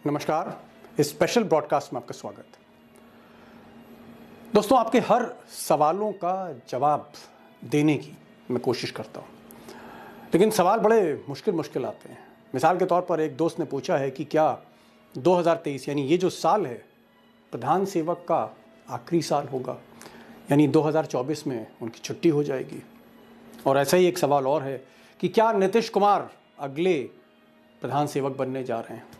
नमस्कार। इस special broadcast में आपका स्वागत। दोस्तों, आपके हर सवालों का जवाब देने की मैं कोशिश करता हूँ, लेकिन सवाल बड़े मुश्किल आते हैं। मिसाल के तौर पर एक दोस्त ने पूछा है कि क्या 2023 यानी ये जो साल है प्रधान सेवक का आखिरी साल होगा, यानी 2024 में उनकी छुट्टी हो जाएगी। और ऐसा ही एक सवाल और है कि क्या नीतीश कुमार अगले प्रधान सेवक बनने जा रहे हैं।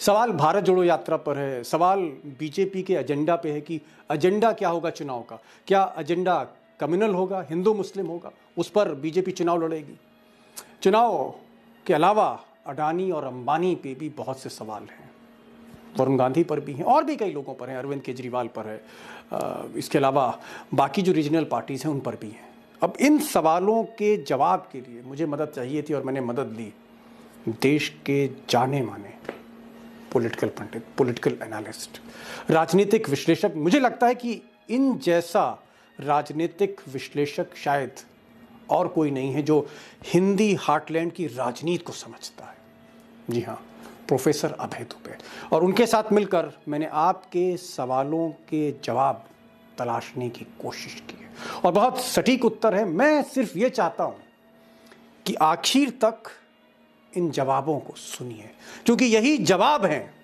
सवाल भारत जोड़ो यात्रा पर है, सवाल बीजेपी के एजेंडा पे है कि एजेंडा क्या होगा चुनाव का। क्या एजेंडा कम्युनल होगा, हिंदू मुस्लिम होगा, उस पर बीजेपी चुनाव लड़ेगी। चुनाव के अलावा अडानी और अंबानी पे भी बहुत से सवाल हैं, वरुण गांधी पर भी हैं, और भी कई लोगों पर हैं, अरविंद केजरीवाल पर है, इसके अलावा बाकी जो रीजनल पार्टीज़ हैं उन पर भी हैं। अब इन सवालों के जवाब के लिए मुझे मदद चाहिए थी और मैंने मदद ली देश के जाने माने पॉलिटिकल पंडित, पॉलिटिकल एनालिस्ट, राजनीतिक विश्लेषक। मुझे लगता है कि इन जैसा राजनीतिक विश्लेषक शायद और कोई नहीं है जो हिंदी हार्टलैंड की राजनीति को समझता है। जी हाँ, प्रोफेसर अभय दुबे। और उनके साथ मिलकर मैंने आपके सवालों के जवाब तलाशने की कोशिश की है और बहुत सटीक उत्तर है। मैं सिर्फ ये चाहता हूँ कि आखिर तक इन जवाबों को सुनिए, क्योंकि यही जवाब हैं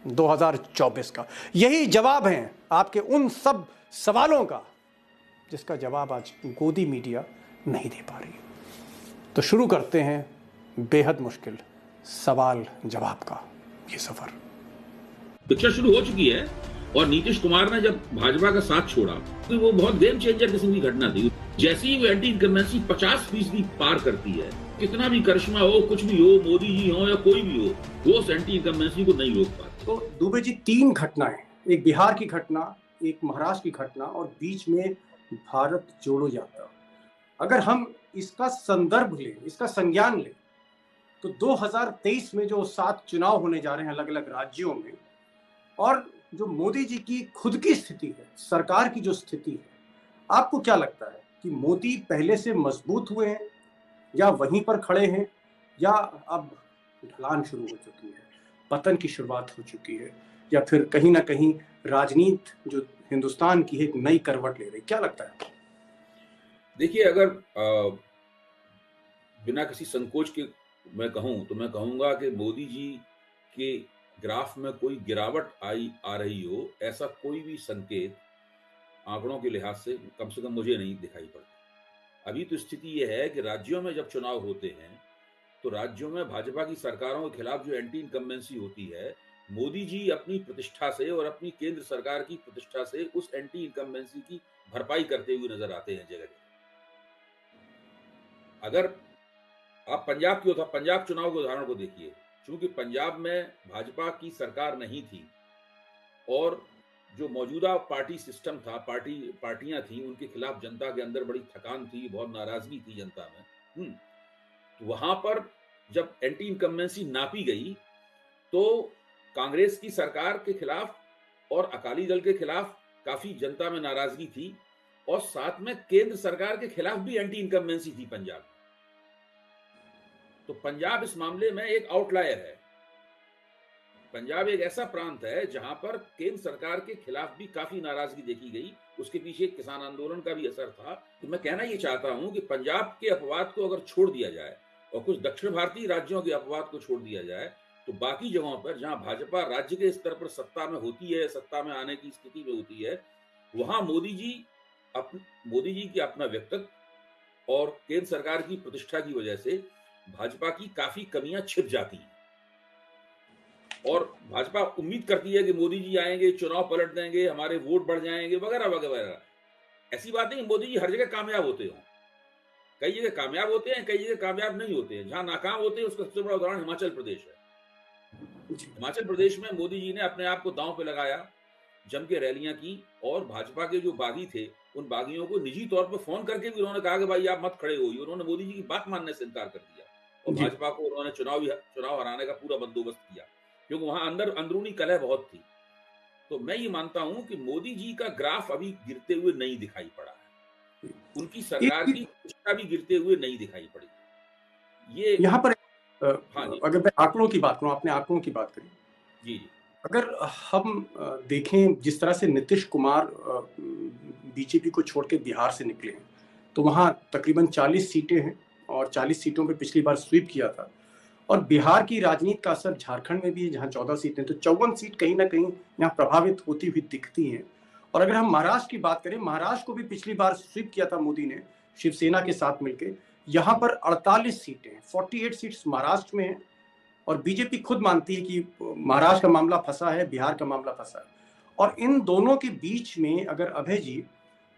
2024 का, यही जवाब हैं आपके उन सब सवालों का जिसका जवाब आज गोदी मीडिया नहीं दे पा रही। तो शुरू करते हैं बेहद मुश्किल सवाल जवाब का ये सफर। शिक्षा शुरू हो चुकी है और नीतीश कुमार ने जब भाजपा का साथ छोड़ा तो वो बहुत गेम चेंजर किस्म की घटना थी। जैसे ही वो एंटी इनकम्बेंसी 50% पार करती है, कितना भी करिश्मा हो, कुछ भी हो, मोदी जी हो या कोई भी हो, वो उस एंटी इनकम्बेंसी को नहीं रोक पाते। तो दुबे जी, 3 घटनाएं, एक बिहार की घटना, एक महाराष्ट्र की घटना और बीच में भारत जोड़ो यात्रा। अगर हम इसका संदर्भ लें, इसका संज्ञान लें, तो 2023 में जो 7 चुनाव होने जा रहे हैं अलग अलग राज्यों में, और जो मोदी जी की खुद की स्थिति है, सरकार की जो स्थिति है, आपको क्या लगता है कि मोदी पहले से मजबूत हुए हैं या वहीं पर खड़े हैं, या अब ढलान शुरू हो चुकी है, पतन की शुरुआत हो चुकी है, या फिर कहीं ना कहीं राजनीति जो हिंदुस्तान की है एक नई करवट ले रही, क्या लगता है? देखिए, अगर बिना किसी संकोच के मैं कहूं तो मैं कहूंगा कि मोदी जी के ग्राफ में कोई गिरावट आ रही हो, ऐसा कोई भी संकेत आंकड़ों के लिहाज से कम मुझे नहीं दिखाई पड़ता। अभी तो स्थिति यह है कि राज्यों में जब चुनाव होते हैं तो राज्यों में भाजपा की सरकारों के खिलाफ जो एंटी इनकम्बेंसी होती है, मोदी जी अपनी प्रतिष्ठा से और अपनी केंद्र सरकार की प्रतिष्ठा से उस एंटी इनकम्बेंसी की भरपाई करते हुए नजर आते हैं जगह जगह। अगर आप पंजाब चुनाव के उदाहरण को देखिए, चूंकि पंजाब में भाजपा की सरकार नहीं थी और जो मौजूदा पार्टी सिस्टम था, पार्टियां थी, उनके खिलाफ जनता के अंदर बड़ी थकान थी, बहुत नाराजगी थी जनता में। तो वहां पर जब एंटी इनकम्बेंसी नापी गई तो कांग्रेस की सरकार के खिलाफ और अकाली दल के खिलाफ काफी जनता में नाराजगी थी और साथ में केंद्र सरकार के खिलाफ भी एंटी इनकम्बेंसी थी पंजाब। तो पंजाब इस मामले में एक आउटलायर है। पंजाब एक ऐसा प्रांत है जहां पर केंद्र सरकार के खिलाफ भी काफी नाराजगी देखी गई। उसके पीछे एक किसान आंदोलन का भी असर था। तो मैं कहना ये चाहता हूं कि पंजाब के अपवाद को अगर छोड़ दिया जाए और कुछ दक्षिण भारतीय राज्यों के अपवाद को छोड़ दिया जाए तो बाकी जगहों पर जहां भाजपा राज्य के स्तर पर सत्ता में होती है, सत्ता में आने की स्थिति में होती है, वहां मोदी जी की अपना व्यक्तित्व और केंद्र सरकार की प्रतिष्ठा की वजह से भाजपा की काफी कमियां छिप जाती हैं और भाजपा उम्मीद करती है कि मोदी जी आएंगे, चुनाव पलट देंगे, हमारे वोट बढ़ जाएंगे, वगैरह वगैरह। ऐसी बात नहीं, मोदी जी हर जगह कामयाब होते हों। कई जगह कामयाब होते हैं, कई जगह कामयाब नहीं होते हैं। जहां नाकाम होते हैं उसका सबसे बड़ा उदाहरण हिमाचल प्रदेश है। हिमाचल प्रदेश में मोदी जी ने अपने आप को दांव पे लगाया, जम के रैलियां की और भाजपा के जो बागी थे उन बागियों को निजी तौर पर फोन करके भी उन्होंने कहा कि भाई आप मत खड़े होइए। उन्होंने मोदी जी की बात मानने से इनकार कर दिया और भाजपा को उन्होंने चुनाव हराने का पूरा बंदोबस्त किया, क्योंकि वहां अंदरूनी कलह बहुत थी। तो मैं ये मानता हूं कि मोदी जी का ग्राफ अभी गिरते हुए नहीं दिखाई पड़ा है, उनकी सरकार की प्रतिष्ठा भी गिरते हुए नहीं दिखाई पड़ी। ये यहाँ पर हाँ जी। अगर मैं आंकड़ों की बात करूं, आपने आंकड़ों की बात करी, जी, जी। अगर हम देखें जिस तरह से नीतीश कुमार बीजेपी को छोड़ के बिहार से निकले हैं, तो वहाँ तकरीबन 40 सीटें हैं और 40 सीटों पे पिछली बार स्वीप किया था। और बिहार की राजनीति का असर झारखंड में भी है, जहाँ 14 सीटें, तो 54 सीट कहीं ना कहीं यहाँ प्रभावित होती हुई दिखती हैं। और अगर हम महाराष्ट्र की बात करें, महाराष्ट्र को भी पिछली बार स्वीप किया था मोदी ने शिवसेना के साथ मिलकर। यहाँ पर 48 सीटें हैं, 48 सीट्स महाराष्ट्र में है। और बीजेपी खुद मानती है कि महाराष्ट्र का मामला फंसा है, बिहार का मामला फंसा है। और इन दोनों के बीच में अगर अभय जी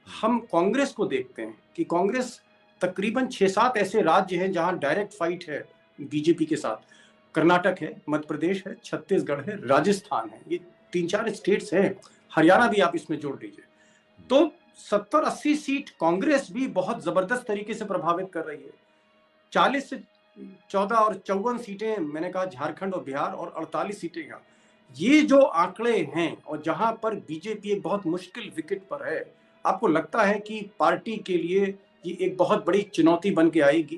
हम कांग्रेस को देखते हैं कि कांग्रेस तकरीबन 6-7 ऐसे राज्य हैं जहां डायरेक्ट फाइट है बीजेपी के साथ। कर्नाटक है, मध्य प्रदेश है, छत्तीसगढ़ है, राजस्थान है, ये 3-4 स्टेट्स हैं। हरियाणा भी आप इसमें जोड़ लीजिए, तो 70-80 सीट कांग्रेस भी बहुत जबरदस्त तरीके से प्रभावित कर रही है। 40 से 14 और 54 सीटें मैंने कहा झारखंड और बिहार, और 48 सीटें यहाँ। ये जो आंकड़े हैं और जहां पर बीजेपी एक बहुत मुश्किल विकेट पर है, आपको लगता है कि पार्टी के लिए ये एक बहुत बड़ी चुनौती बन के आएगी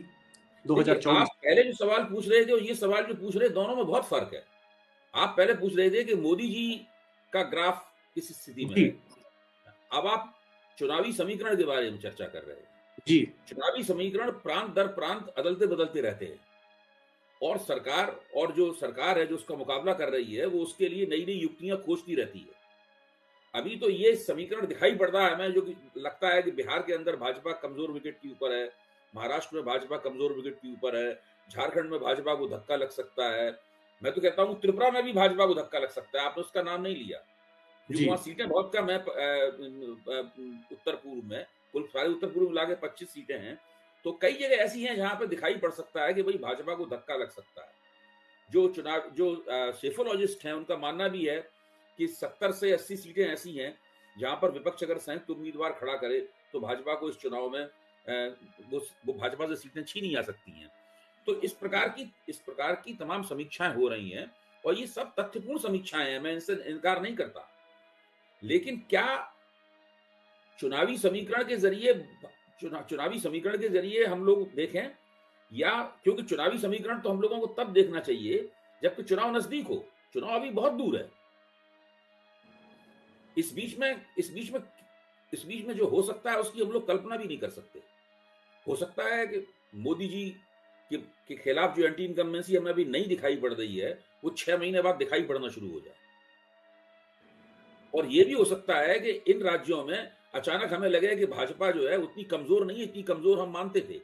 देखिए, आप 2024? पहले जो सवाल पूछ रहे थे और ये सवाल जो पूछ रहे हैं, दोनों में बहुत फ़र्क है। आप पहले पूछ रहे थे कि मोदी जी का ग्राफ किस स्थिति में जी। है। अब आप चुनावी समीकरण के बारे में चर्चा कर रहे हैं। जी। चुनावी समीकरण प्रांत दर प्रांत अदलते-बदलते रहते हैं और सरकार, और जो सरकार है जो उसका मुकाबला कर रही है, वो उसके लिए नई-नई युक्तियाँ खोजती रहती है। अभी तो ये समीकरण दिखाई पड़ रहा है हमें, जो कि लगता है कि बिहार के अंदर भाजपा कमज़ोर विकेट के ऊपर है, महाराष्ट्र में भाजपा कमज़ोर विकेट के ऊपर है, झारखंड में भाजपा को धक्का लग सकता है। मैं तो कहता हूँ त्रिपुरा में भी भाजपा को धक्का लग सकता है, आपने उसका नाम नहीं लिया। क्योंकि जी। वहाँ सीटें बहुत कम है, उत्तर पूर्व में, कुल सारे उत्तर पूर्व मिला के 25 सीटें हैं। तो कई जगह ऐसी हैं जहाँ पे दिखाई पड़ सकता है कि भई भाजपा को धक्का लग सकता है। जो सेफोलॉजिस्ट हैं उनका मानना भी है कि 70 से 80 सीटें ऐसी हैं जहाँ पर विपक्ष अगर संयुक्त उम्मीदवार खड़ा करे तो भाजपा को इस चुनाव में वो भाजपा से सीटें छीनी जा सकती हैं। तो इस प्रकार की तमाम समीक्षाएं हो रही हैं और ये सब तथ्यपूर्ण समीक्षाएं हैं, मैं इनसे इनकार नहीं करता। लेकिन क्या चुनावी समीकरण के जरिए चुनावी समीकरण के जरिए हम लोग देखें, या क्योंकि चुनावी समीकरण तो हम लोगों को तब देखना चाहिए जबकि चुनाव नजदीक हो। चुनाव अभी बहुत दूर है। इस बीच में इस बीच में इस बीच में जो हो सकता है उसकी हम लोग कल्पना भी नहीं कर सकते। हो सकता है कि मोदी जी के खिलाफ जो एंटी इनकम्बेंसी हमें अभी नहीं दिखाई पड़ रही है, वो 6 महीने बाद दिखाई पड़ना शुरू हो जाए। और ये भी हो सकता है कि इन राज्यों में अचानक हमें लगे कि भाजपा जो है उतनी कमजोर नहीं है, इतनी कमजोर हम मानते थे।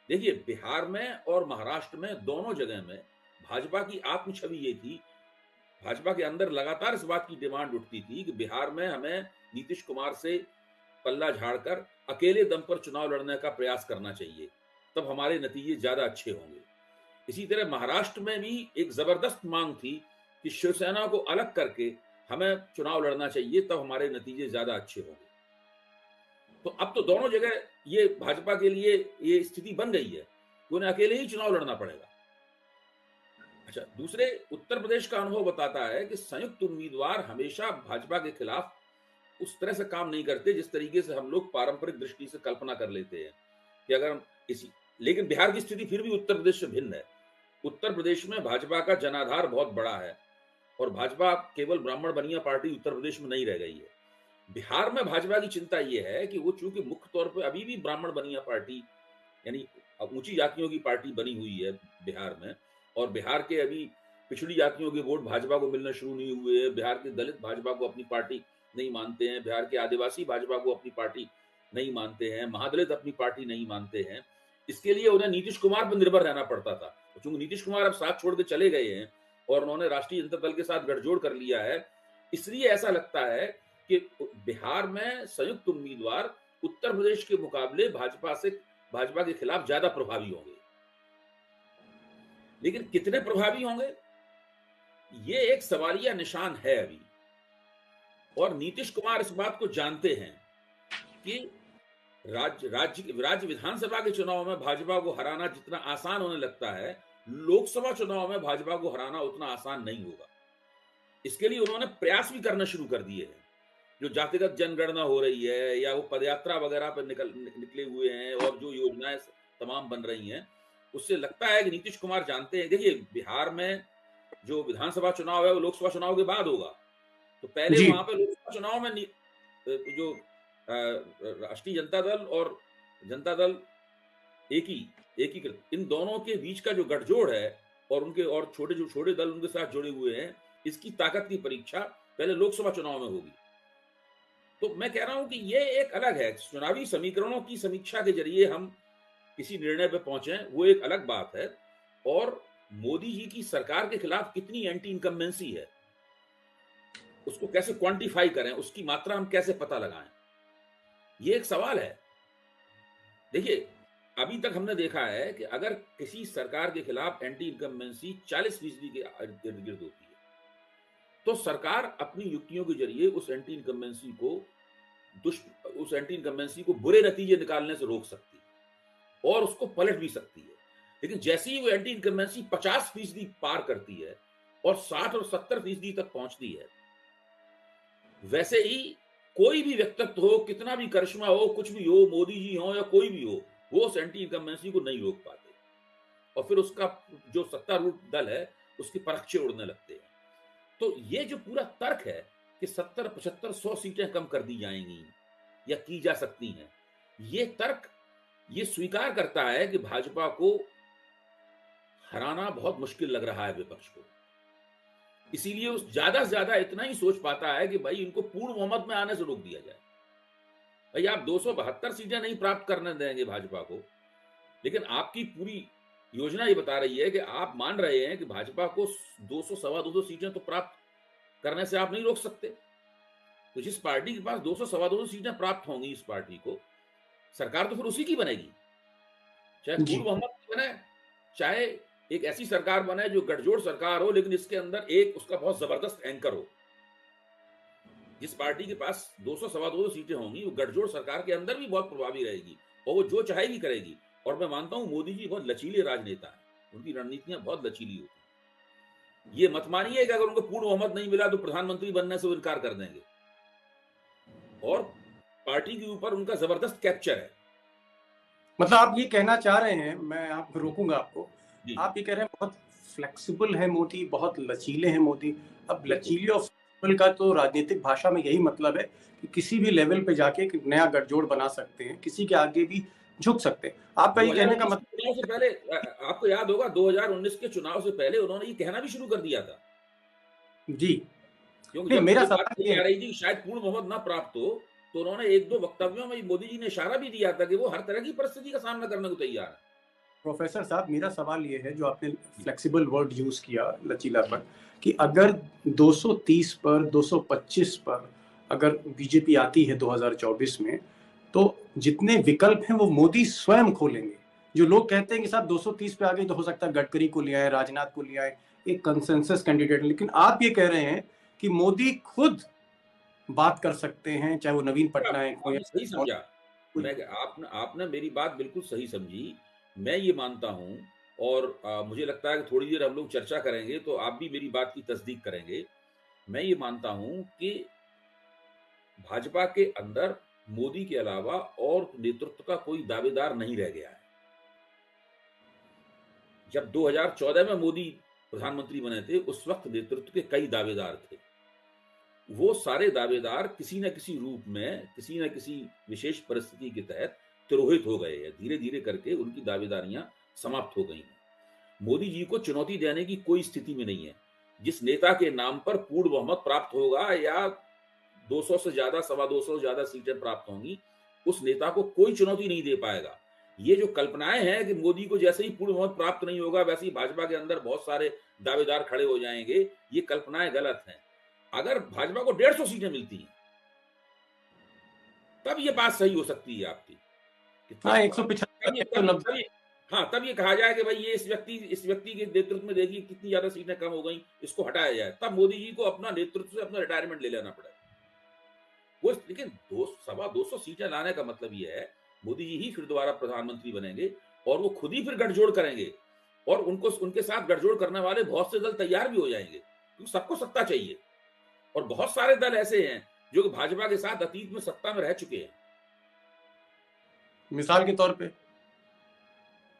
देखिए, बिहार में और महाराष्ट्र में, दोनों जगह में भाजपा की आत्म छवि ये थी, भाजपा के अंदर लगातार इस बात की डिमांड उठती थी कि बिहार में हमें नीतीश कुमार से पल्ला झाड़कर अकेले दम पर चुनाव लड़ने का प्रयास करना चाहिए, तब हमारे नतीजे ज्यादा अच्छे होंगे। इसी तरह महाराष्ट्र में भी एक जबरदस्त मांग थी कि शिवसेना को अलग करके हमें चुनाव लड़ना चाहिए, तब हमारे नतीजे ज्यादा अच्छे होंगे। तो अब तो दोनों जगह ये भाजपा के लिए ये स्थिति बन गई है कि उन्हें अकेले ही चुनाव लड़ना पड़ेगा। अच्छा, दूसरे उत्तर प्रदेश का अनुभव बताता है कि संयुक्त उम्मीदवार हमेशा भाजपा के खिलाफ उस तरह से काम नहीं करते जिस तरीके से हम लोग पारंपरिक दृष्टि से कल्पना कर लेते हैं कि अगर हम इसी लेकिन बिहार की स्थिति फिर भी उत्तर प्रदेश से भिन्न है। उत्तर प्रदेश में भाजपा का जनाधार बहुत बड़ा है और भाजपा केवल ब्राह्मण बनिया पार्टी उत्तर प्रदेश में नहीं रह गई है। बिहार में भाजपा की चिंता यह है कि वो चूंकि मुख्य तौर पर अभी भी ब्राह्मण बनिया पार्टी, यानी ऊंची जातियों की पार्टी बनी हुई है बिहार में, और बिहार के अभी पिछड़ी जातियों के वोट भाजपा को मिलना शुरू नहीं हुए हैं। बिहार के दलित भाजपा को अपनी पार्टी नहीं मानते हैं, बिहार के आदिवासी भाजपा को अपनी पार्टी नहीं मानते हैं, महादलित अपनी पार्टी नहीं मानते हैं। इसके लिए उन्हें नीतीश कुमार पर निर्भर रहना पड़ता था। चूंकि नीतीश कुमार अब साथ छोड़ के चले गए हैं और उन्होंने राष्ट्रीय जनता दल के साथ गठजोड़ कर लिया है, इसलिए ऐसा लगता है कि बिहार में संयुक्त उम्मीदवार उत्तर प्रदेश के मुकाबले भाजपा के खिलाफ ज्यादा प्रभावी होंगे। लेकिन कितने प्रभावी होंगे, ये एक सवालिया निशान है अभी। और नीतीश कुमार इस बात को जानते हैं कि राज्य विधानसभा के चुनाव में भाजपा को हराना जितना आसान होने लगता है, लोकसभा चुनाव में भाजपा को हराना उतना आसान नहीं होगा। इसके लिए उन्होंने प्रयास भी करना शुरू कर दिए हैं। जो जातिगत जनगणना हो रही है या वो पदयात्रा वगैरह पर निकले हुए हैं और जो योजनाएं तमाम बन रही हैं, उससे लगता है कि नीतीश कुमार जानते हैं। देखिए, बिहार में जो विधानसभा चुनाव है वो लोकसभा चुनाव के बाद होगा। तो पहले जी। वहां पे लोकसभा चुनाव में जो राष्ट्रीय जनता दल और जनता दल एकीकृत इन दोनों के बीच का जो गठजोड़ है और उनके और छोटे दल उनके साथ जुड़े हुए हैं, इसकी ताकत की परीक्षा पहले लोकसभा चुनाव में होगी। तो मैं कह रहा हूं कि ये एक अलग है, चुनावी समीकरणों की समीक्षा के जरिए हम किसी निर्णय पे पहुंचे वो एक अलग बात है, और मोदी जी की सरकार के खिलाफ कितनी एंटी इनकम्बेंसी है उसको कैसे क्वांटिफाई करें, उसकी मात्रा हम कैसे पता लगाएं, ये एक सवाल है। देखिए, अभी तक हमने देखा है कि अगर किसी सरकार के खिलाफ एंटी इनकम्बेंसी 40% के इर्द गिर्द होती है, तो सरकार अपनी युक्तियों के जरिए उस एंटी इनकम्बेंसी को बुरे नतीजे निकालने से रोक सकती है और उसको पलट भी सकती है। लेकिन जैसे ही वो एंटी इनकम्बेंसी 50% पार करती है और 60 और 70% तक पहुंचती है, वैसे ही कोई भी व्यक्तित्व हो, कितना भी करिश्मा हो, कुछ भी हो, मोदी जी हो या कोई भी हो, वो उस एंटी इनकम्बेंसी को नहीं रोक पाते और फिर उसका जो सत्तारूढ़ दल है उसके परखचे उड़ने लगते हैं। तो ये जो पूरा तर्क है कि 70, 75, 100 सीटें कम कर दी जाएंगी या की जा सकती हैं, ये तर्क ये स्वीकार करता है कि भाजपा को हराना बहुत मुश्किल लग रहा है विपक्ष को। इसीलिए उस ज्यादा से ज्यादा इतना ही सोच पाता है कि भाई इनको पूर्ण बहुमत में आने से रोक दिया जाए। भाई आप 272 सीटें नहीं प्राप्त करने देंगे भाजपा को, लेकिन आपकी पूरी योजना ये बता रही है कि आप मान रहे हैं कि भाजपा को 200 सवा 200 सीटें तो प्राप्त करने से आप नहीं रोक सकते। तो जिस पार्टी के पास 200 सवा 200 सीटें प्राप्त होंगी, इस पार्टी को सरकार तो फिर उसी की बनेगी, चाहे पूर्ण जी। बहुमत की बने, चाहे एक ऐसी सरकार बने जो गठजोड़ सरकार हो, लेकिन इसके अंदर एक उसका बहुत जबरदस्त एंकर हो। जिस पार्टी के पास 200 सवा 200 सीटें होंगी, वो गठजोड़ सरकार के अंदर भी बहुत प्रभावी रहेगी और वो जो चाहेगी करेगी। और मैं मानता हूं मोदी जी बहुत लचीले राजनेता हैं, उनकी रणनीतियां बहुत लचीली होती हैं। ये मत मानिए कि अगर उनको पूर्ण बहुमत नहीं मिला तो प्रधानमंत्री बनने से वो इनकार कर देंगे, और पार्टी के ऊपर उनका जबरदस्त कैप्चर है। मतलब आप ये कहना चाह रहे हैं, मैं आप रोकूंगा आपको, जी, आप ये कह रहे हैं बहुत फ्लेक्सिबल है मोदी, बहुत लचीले हैं मोदी। अब बिल्कुल। लचीले और फ्लेक्सिबल का तो राजनीतिक भाषा में यही मतलब है कि किसी भी लेवल पे जाके एक नया गठजोड़ बना सकते हैं, किसी के आगे भी झुक सकते हैं। आपका ये कहने का 2019 के चुनाव से मतलब। पहले आपको याद होगा 2019 के चुनाव से पहले उन्होंने ये कहना भी शुरू कर दिया था, जी। क्योंकि नहीं, जब मेरा ये बात सवाल चली ये आ है। रही थी कि शायद पूर्ण बहुमत ना प्राप्त हो, तो उन्होंने एक दो वक्तव्यों में मोदी जी ने इशारा भी दिया था कि वो हर तरह की परिस्थिति का सामना करने को तैयार है। प्रोफेसर साहब, मेरा सवाल ये है, जो आपने जी, फ्लेक्सिबल वर्ड यूज किया, लचीलापन, जी, कि अगर 230 पर 225 पर अगर बीजेपी आती है 2024 में, तो जितने विकल्प हैं वो मोदी स्वयं खोलेंगे। जो लोग कहते हैं कि साहब 230 पे आ गई तो हो सकता है गडकरी को ले आए, राजनाथ को ले आए, एक कंसेंसस कैंडिडेट, लेकिन आप ये कह रहे हैं कि मोदी खुद बात कर सकते हैं, चाहे वो नवीन पटनायक हो या आपने सही समझा। कोई मैं हो। आपने आपने मेरी बात बिल्कुल सही समझी। मैं ये मानता हूं, और मुझे लगता है कि थोड़ी देर हम लोग चर्चा करेंगे तो आप भी मेरी बात की तस्दीक करेंगे। मैं ये मानता हूं कि भाजपा के अंदर मोदी के अलावा और नेतृत्व का कोई दावेदार नहीं रह गया है। जब 2014 में मोदी प्रधानमंत्री बने थे, उस वक्त नेतृत्व के कई दावेदार थे। वो सारे दावेदार किसी न किसी रूप में, किसी न किसी विशेष परिस्थिति के तहत तिरोहित हो गए हैं। धीरे धीरे करके उनकी दावेदारियां समाप्त हो गई हैं। मोदी जी को चुनौती देने की कोई स्थिति में नहीं है। जिस नेता के नाम पर पूर्ण बहुमत प्राप्त होगा या 200 से ज्यादा, सवा 200 से ज्यादा सीटें प्राप्त होंगी, उस नेता को कोई चुनौती नहीं दे पाएगा। ये जो कल्पनाएं हैं कि मोदी को जैसे ही पूर्ण बहुमत प्राप्त नहीं होगा वैसे ही भाजपा के अंदर बहुत सारे दावेदार खड़े हो जाएंगे, ये कल्पनाएं गलत हैं। अगर भाजपा को 150 सीटें मिलती हैं, तब ये बात सही हो सकती है आपकी कि हाँ, तब अब 175 तब ये तब 190। तब ये हाँ, तब ये कहा जाए कि भाई ये इस व्यक्ति के नेतृत्व में देखिए कितनी ज्यादा सीटें कम हो गई, इसको हटाया जाए। तब मोदी जी को अपना नेतृत्व से अपना रिटायरमेंट ले लेना पड़ेगा। वो लेकिन दो सवा 200 सीटें लाने का मतलब ये है मोदी जी ही फिर दोबारा प्रधानमंत्री बनेंगे और वो खुद ही फिर गठजोड़ करेंगे, और उनको उनके साथ गठजोड़ करने वाले बहुत से दल तैयार भी हो जाएंगे, क्योंकि सबको सत्ता चाहिए। और बहुत सारे दल ऐसे हैं जो कि भाजपा के साथ अतीत में सत्ता में रह चुके हैं। मिसाल के तौर पे।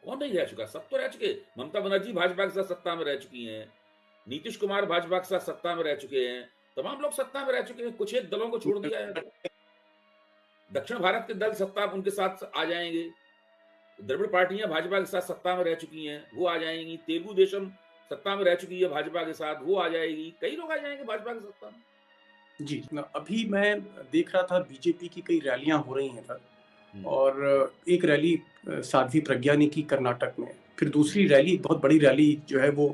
कौन नहीं रह चुका? सब तो रह चुके। ममता बनर्जी भाजपा के साथ सत्ता में रह चुकी हैं, नीतीश कुमार भाजपा के साथ सत्ता में रह चुके हैं, तमाम लोग सत्ता में रह चुके हैं, कुछ एक दलों को छोड़ दिया है। दक्षिण भारत के दल सत्ता उनके साथ आ जाएंगे, द्रविड़ पार्टियां भाजपा के साथ सत्ता में रह चुकी हैं, वो आ जाएंगी। तेलुगु देशम सत्ता में रह चुकी है भाजपा के साथ, वो आ जाएगी। कई लोग आ जाएंगे भाजपा की सत्ता में। जी, अभी मैं देख रहा था बीजेपी की कई रैलियां हो रही हैं सर, और एक रैली साध्वी प्रज्ञा ने की कर्नाटक में, फिर दूसरी रैली, बहुत बड़ी रैली जो है वो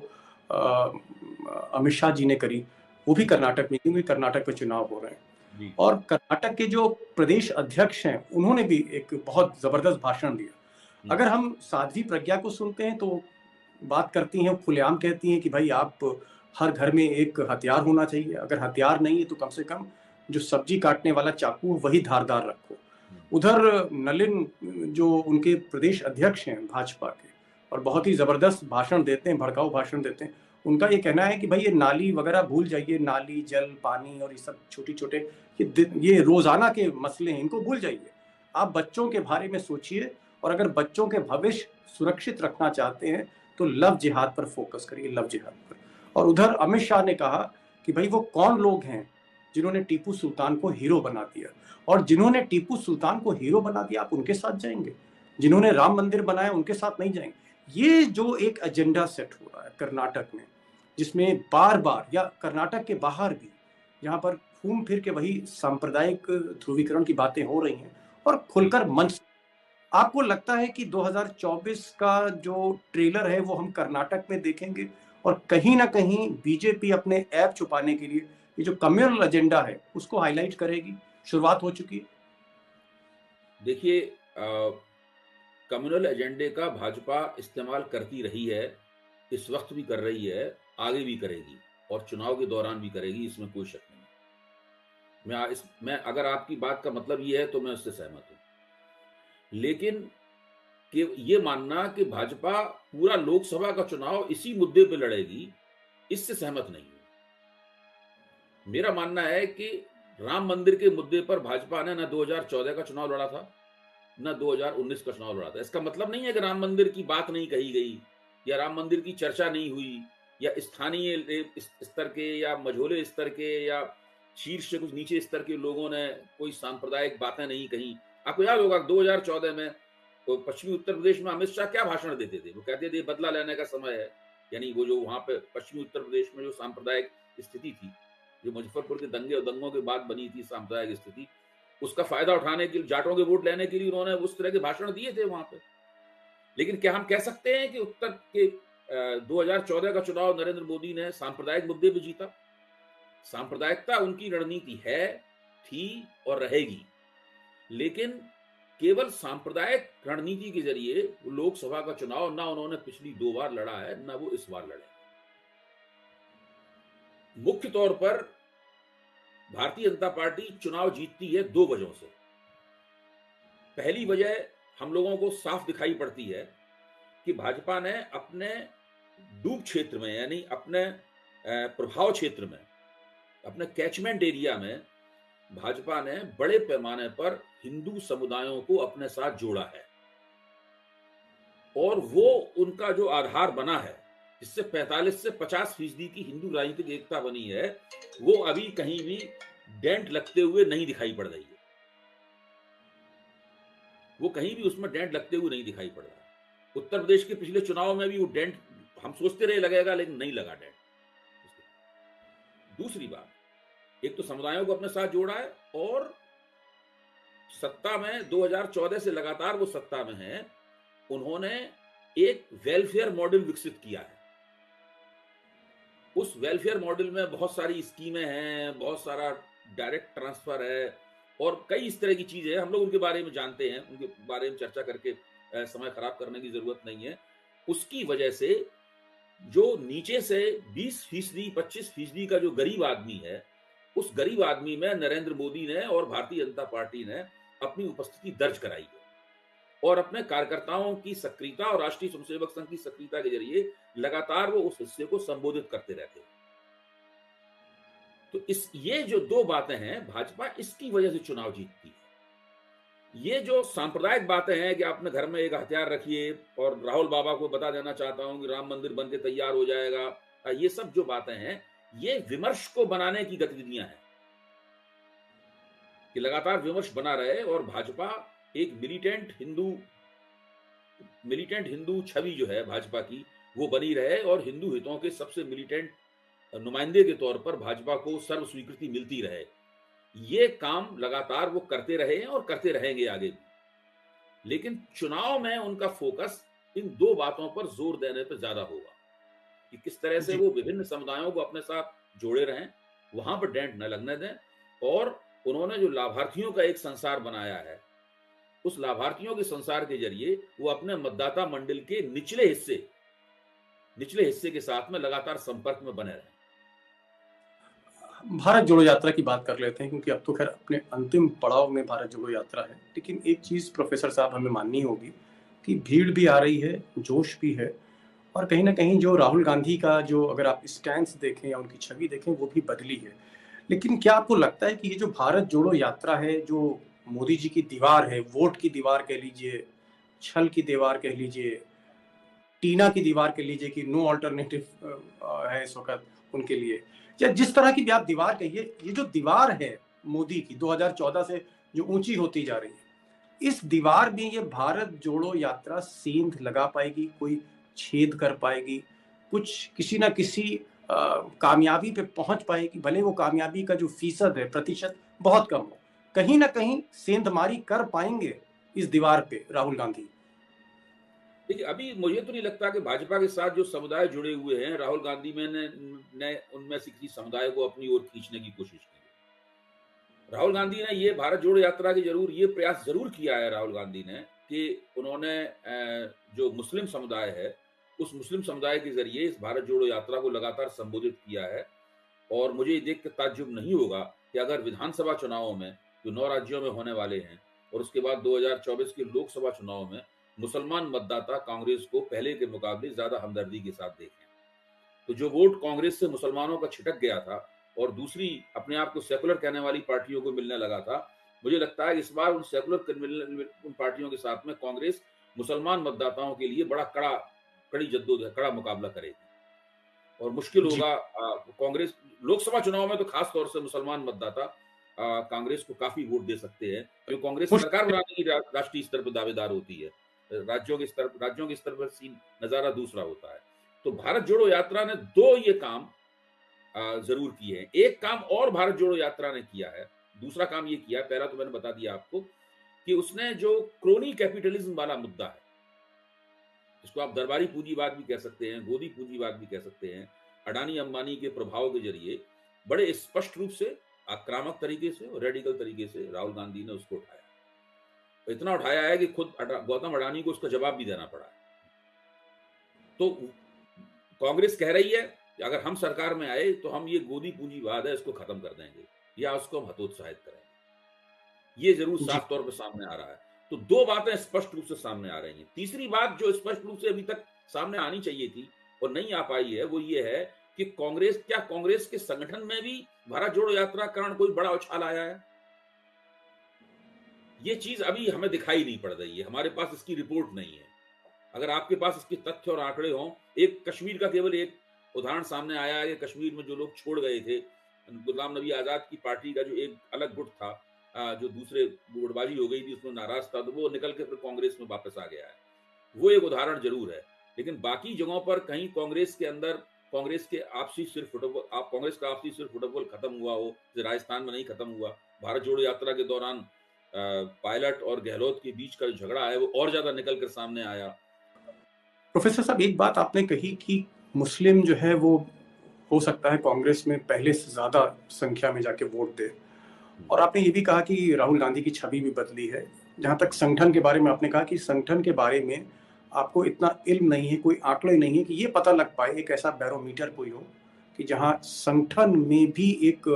अमित शाह जी ने करी, वो भी कर्नाटक में, क्योंकि कर्नाटक में चुनाव हो रहे हैं। जी। और कर्नाटक के जो प्रदेश अध्यक्ष हैं उन्होंने भी एक बहुत जबरदस्त भाषण दिया। अगर हम साध्वी प्रज्ञा को सुनते हैं तो बात करती हैं, खुलेआम कहती हैं कि भाई आप हर घर में एक हथियार होना चाहिए, अगर हथियार नहीं है तो कम से कम जो सब्जी काटने वाला चाकू वही धारदार रखो। उधर नलिन जो उनके प्रदेश अध्यक्ष हैं भाजपा के, और बहुत ही जबरदस्त भाषण देते हैं, भड़काऊ भाषण देते हैं। उनका ये कहना है कि भाई ये नाली वगैरह भूल जाइए, नाली, जल, पानी और ये सब छोटे छोटे ये रोजाना के मसले हैं, इनको भूल जाइए। आप बच्चों के बारे में सोचिए, और अगर बच्चों के भविष्य सुरक्षित रखना चाहते हैं तो लव जिहाद पर फोकस करिए, लव जिहाद पर। और उधर अमित शाह ने कहा कि भाई वो कौन लोग हैं जिन्होंने टीपू सुल्तान को हीरो बना दिया, और जिन्होंने टीपू सुल्तान को हीरो बना दिया आप उनके साथ जाएंगे, जिन्होंने राम मंदिर बनाया उनके साथ नहीं जाएंगे। ये जो एक एजेंडा सेट हो रहा है कर्नाटक में, जिसमें बार बार, या कर्नाटक के बाहर भी, जहां पर घूम फिर के वही सांप्रदायिक ध्रुवीकरण की बातें हो रही हैं और खुलकर मंच, आपको लगता है कि 2024 का जो ट्रेलर है वो हम कर्नाटक में देखेंगे, और कहीं ना कहीं बीजेपी अपने ऐप छुपाने के लिए ये जो कम्युनल एजेंडा है उसको हाईलाइट करेगी? शुरुआत हो चुकी है। देखिए, कम्युनल एजेंडे का भाजपा इस्तेमाल करती रही है, इस वक्त भी कर रही है, आगे भी करेगी, और चुनाव के दौरान भी करेगी, इसमें कोई शक नहीं। मैं अगर आपकी बात का मतलब ये है तो मैं उससे सहमत हूं, लेकिन कि ये मानना कि भाजपा पूरा लोकसभा का चुनाव इसी मुद्दे पे लड़ेगी, इससे सहमत नहीं हूं। मेरा मानना है कि राम मंदिर के मुद्दे पर भाजपा ने न 2014 का चुनाव लड़ा था, न 2019 का चुनाव लड़ा था। इसका मतलब नहीं है कि राम मंदिर की बात नहीं कही गई, या राम मंदिर की चर्चा नहीं हुई, या स्थानीय स्तर के या मझोले स्तर के या शीर्ष से कुछ नीचे स्तर के लोगों ने कोई सांप्रदायिक बातें नहीं कही। आपको याद होगा 2014 में तो पश्चिमी उत्तर प्रदेश में अमित शाह क्या भाषण देते थे? वो कहते थे बदला लेने का समय है। यानी वो जो वहां पे पश्चिमी उत्तर प्रदेश में जो सांप्रदायिक स्थिति थी, जो मुजफ्फरपुर के दंगे और दंगों के बाद बनी थी सांप्रदायिक स्थिति, उसका फायदा उठाने के लिए, जाटों के वोट लेने के लिए उन्होंने उस तरह के भाषण दिए थे वहां पे। लेकिन क्या हम कह सकते हैं कि उत्तर के 2014 का चुनाव नरेंद्र मोदी ने सांप्रदायिक मुद्दे पे जीता? सांप्रदायिकता उनकी रणनीति है, थी और रहेगी, लेकिन केवल सांप्रदायिक रणनीति के जरिए लोकसभा का चुनाव ना उन्होंने पिछली 2 बार लड़ा है, ना वो इस बार लड़े। मुख्य तौर पर भारतीय जनता पार्टी चुनाव जीतती है 2 वजहों से। पहली वजह हम लोगों को साफ दिखाई पड़ती है कि भाजपा ने अपने डूब क्षेत्र में, यानी अपने प्रभाव क्षेत्र में, अपने कैचमेंट एरिया में भाजपा ने बड़े पैमाने पर हिंदू समुदायों को अपने साथ जोड़ा है, और वो उनका जो आधार बना है, जिससे 45 से 50% की हिंदू राजनीतिक एकता बनी है, वो अभी कहीं भी डेंट लगते हुए नहीं दिखाई पड़ रही है। वो कहीं भी उसमें डेंट लगते हुए नहीं दिखाई पड़ रहा। उत्तर प्रदेश के पिछले चुनाव में भी वो डेंट हम सोचते रहे लगेगा, लेकिन नहीं लगा डेंट। दूसरी बात, एक तो समुदायों को अपने साथ जोड़ा है, और सत्ता में 2014 से लगातार वो सत्ता में है, उन्होंने एक वेलफेयर मॉडल विकसित किया है। उस वेलफेयर मॉडल में बहुत सारी स्कीमें हैं, बहुत सारा डायरेक्ट ट्रांसफर है, और कई इस तरह की चीजें हैं। हम लोग उनके बारे में जानते हैं, उनके बारे में चर्चा करके समय खराब करने की जरूरत नहीं है। उसकी वजह से जो नीचे से 20%, 25% का जो गरीब आदमी है, उस गरीब आदमी में नरेंद्र मोदी ने और भारतीय जनता पार्टी ने अपनी उपस्थिति दर्ज कराई है, और अपने कार्यकर्ताओं की सक्रियता और राष्ट्रीय स्वयंसेवक संघ की सक्रियता के जरिए लगातार वो उस हिस्से को संबोधित करते रहते हैं। तो ये जो 2 बातें हैं, भाजपा इसकी वजह से चुनाव जीतती है। ये जो सांप्रदायिक बातें हैं कि अपने घर में एक हथियार रखिए, और राहुल बाबा को बता देना चाहता हूं कि राम मंदिर बन के तैयार हो जाएगा, ये सब जो बातें हैं, ये विमर्श को बनाने की गतिविधियां हैं कि लगातार विमर्श बना रहे और भाजपा एक मिलिटेंट हिंदू छवि जो है भाजपा की, वो बनी रहे और हिंदू हितों के सबसे मिलिटेंट नुमाइंदे के तौर पर भाजपा को सर्व स्वीकृति मिलती रहे। ये काम लगातार वो करते रहे हैं और करते रहेंगे आगे भी। लेकिन चुनाव में उनका फोकस इन दो बातों पर जोर देने पर ज्यादा होगा कि किस तरह से जी। वो विभिन्न समुदायों को अपने साथ जोड़े रहें, वहां पर डेंट न लगने दें। और उन्होंने जो लाभार्थियों का एक संसार बनाया है, उस लाभार्थियों के संसार के जरिए वो अपने मतदाता मंडल के निचले हिस्से के साथ में लगातार संपर्क में बने रहे। भारत जोड़ो यात्रा की बात कर लेते हैं, क्योंकि अब तो खैर अपने अंतिम पड़ाव में भारत जोड़ो यात्रा है। लेकिन एक चीज़ प्रोफेसर साहब हमें माननी होगी कि भीड़ भी आ रही है, जोश भी है, और कहीं ना कहीं जो राहुल गांधी का जो अगर आप स्टैंस देखें या उनकी छवि देखें, वो भी बदली है। लेकिन क्या आपको लगता है कि ये जो भारत जोड़ो यात्रा है, जो मोदी जी की दीवार है, वोट की दीवार कह लीजिए, छल की दीवार कह लीजिए, टीना की दीवार कह लीजिए कि नो अल्टरनेटिव है इस वक्त उनके लिए, या जिस तरह की भी आप दीवार कहिए, ये जो दीवार है मोदी की 2014 से जो ऊंची होती जा रही है, इस दीवार में ये भारत जोड़ो यात्रा सेंध लगा पाएगी, कोई छेद कर पाएगी, कुछ किसी ना किसी कामयाबी पे पहुंच पाएगी? भले वो कामयाबी का जो फीसद है, प्रतिशत बहुत कम हो, कहीं ना कहीं सेंधमारी कर पाएंगे इस दीवार पे राहुल गांधी? देखिए, अभी मुझे तो नहीं लगता कि भाजपा के साथ जो समुदाय जुड़े हुए हैं, राहुल गांधी ने उनमें से किसी समुदाय को अपनी ओर खींचने की कोशिश की है। राहुल गांधी ने ये भारत जोड़ो यात्रा के ये प्रयास जरूर किया है राहुल गांधी ने कि उन्होंने जो मुस्लिम समुदाय है, उस मुस्लिम समुदाय के जरिए इस भारत जोड़ो यात्रा को लगातार संबोधित किया है। और मुझे ये देख के ताज्जुब नहीं होगा कि अगर विधानसभा चुनावों में जो 9 राज्यों में होने वाले हैं और उसके बाद 2024 के लोकसभा चुनाव में मुसलमान मतदाता कांग्रेस को पहले के मुकाबले ज्यादा हमदर्दी के साथ देखें। तो जो वोट कांग्रेस से मुसलमानों का छिटक गया था और दूसरी अपने आप को सेकुलर कहने वाली पार्टियों को मिलने लगा था, मुझे लगता है इस बार उन उन पार्टियों के साथ में कांग्रेस मुसलमान मतदाताओं के लिए कड़ी जद्दोजहद, कड़ा मुकाबला करेगी और मुश्किल जी। होगा। कांग्रेस लोकसभा चुनाव में तो खास तौर से मुसलमान मतदाता कांग्रेस को काफी वोट दे सकते हैं, जो कांग्रेस सरकार बनाने की राष्ट्रीय स्तर पर दावेदार होती है। राज्यों के स्तर पर सीन नजारा दूसरा होता है। तो भारत जोड़ो यात्रा ने दो ये काम जरूर किए हैं। एक काम और भारत जोड़ो यात्रा ने किया है, दूसरा काम ये किया, पहला तो मैंने बता दिया आपको कि उसने जो क्रोनी कैपिटलिज्म वाला मुद्दा है, इसको आप दरबारी पूंजीवाद भी कह सकते हैं, गोदी पूंजीवाद भी कह सकते हैं, अडानी अंबानी के प्रभाव के जरिए बड़े स्पष्ट रूप से, आक्रामक तरीके से और रेडिकल तरीके से राहुल गांधी ने उसको उठाया। इतना उठाया है कि खुद गौतम अडानी को उसका जवाब भी देना पड़ा है। तो कांग्रेस कह रही है कि अगर हम सरकार में आए तो हम ये गोदी पूंजीवाद है इसको खत्म कर देंगे या उसको हम हतोत्साहित करेंगे। ये जरूर साफ तौर पर सामने आ रहा है। तो दो बातें स्पष्ट रूप से सामने आ रही हैं। तीसरी बात जो स्पष्ट रूप से अभी तक सामने आनी चाहिए थी और नहीं आ पाई है, वो ये है कि कांग्रेस के संगठन में भी भारत जोड़ो यात्रा कारण कोई बड़ा उछाल आया है? ये चीज अभी हमें दिखाई नहीं पड़ रही है, हमारे पास इसकी रिपोर्ट नहीं है। अगर आपके पास इसके तथ्य और आंकड़े हों, एक कश्मीर का केवल एक उदाहरण सामने आया है कि कश्मीर में जो लोग छोड़ गए थे, गुलाम नबी आजाद की पार्टी का जो एक अलग गुट था, जो दूसरे गुटबाजी हो गई थी, उसमें नाराज था, तो वो निकल के फिर कांग्रेस में वापस आ गया है। वो एक उदाहरण जरूर है। लेकिन बाकी जगहों पर कहीं कांग्रेस के अंदर कांग्रेस का आपसी सिर फुटबॉल खत्म हुआ हो, राजस्थान में नहीं खत्म हुआ। भारत जोड़ो यात्रा के दौरान पायलट और गहलोत के बीच का जो झगड़ा है वो और ज्यादा निकल कर सामने आया। प्रोफेसर साहब, एक बात आपने कही कि मुस्लिम जो है वो हो सकता है कांग्रेस में पहले से ज्यादा संख्या में जाके वोट दे, और आपने ये भी कहा कि राहुल गांधी की छवि भी बदली है। जहां तक संगठन के बारे में आपने कहा कि संगठन के बारे में आपको इतना इल्म नहीं है, कोई आंकड़े नहीं है कि ये पता लग पाए, एक ऐसा बैरोमीटर कोई हो कि जहां संगठन में भी एक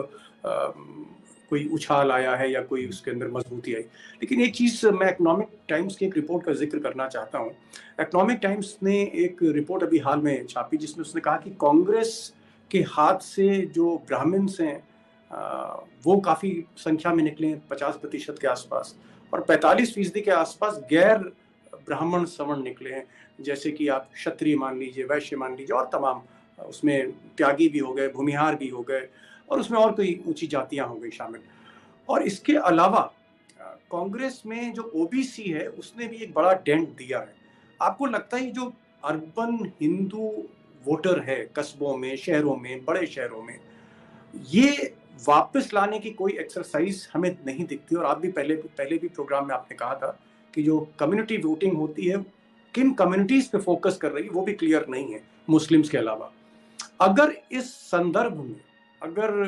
कोई उछाल आया है या कोई उसके अंदर मजबूती आई। लेकिन एक चीज़ मैं इकोनॉमिक टाइम्स की एक रिपोर्ट का जिक्र करना चाहता हूँ। इकोनॉमिक टाइम्स ने एक रिपोर्ट अभी हाल में छापी जिसमें उसने कहा कि कांग्रेस के हाथ से जो ब्राह्मण्स हैं वो काफ़ी संख्या में निकले, 50% के आसपास, और 45% के आसपास गैर ब्राह्मण सवर्ण निकले हैं, जैसे कि आप क्षत्रिय मान लीजिए, वैश्य मान लीजिए, और तमाम उसमें त्यागी भी हो गए, भूमिहार भी हो गए, और उसमें और कोई ऊंची जातियां हो गई शामिल। और इसके अलावा कांग्रेस में जो ओबीसी है उसने भी एक बड़ा डेंट दिया है। आपको लगता है जो अर्बन हिंदू वोटर है कस्बों में, शहरों में, बड़े शहरों में, ये वापस लाने की कोई एक्सरसाइज हमें नहीं दिखती? और आप भी पहले भी प्रोग्राम में आपने कहा था कि जो कम्युनिटी वोटिंग होती है किन कम्युनिटीज पे फोकस कर रही है वो भी क्लियर नहीं है, मुस्लिम्स के अलावा। अगर इस संदर्भ में अगर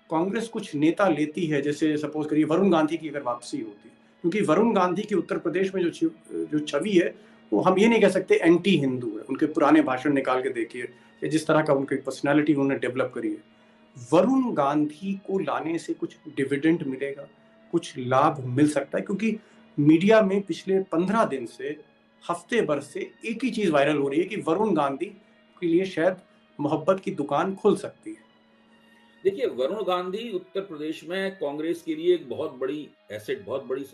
कांग्रेस कुछ नेता लेती है, जैसे सपोज करिए वरुण गांधी की अगर वापसी होती है, क्योंकि वरुण गांधी की उत्तर प्रदेश में जो छवि है वो हम ये नहीं कह सकते एंटी हिंदू है। उनके पुराने भाषण निकाल के देखिए या जिस तरह का उनकी पर्सनैलिटी उन्होंने डेवलप करी है, वरुण गांधी को लाने से कुछ डिविडेंड मिलेगा, कुछ लाभ मिल सकता है? क्योंकि मीडिया में पिछले 15 दिन से, हफ्ते भर से एक ही चीज वायरल हो रही है कि वरुण गांधी के लिए शायद मोहब्बत की दुकान खुल सकती है। देखिए, वरुण गांधी उत्तर प्रदेश में कांग्रेस के लिए एक बहुत बड़ी एसेट, बहुत बड़ी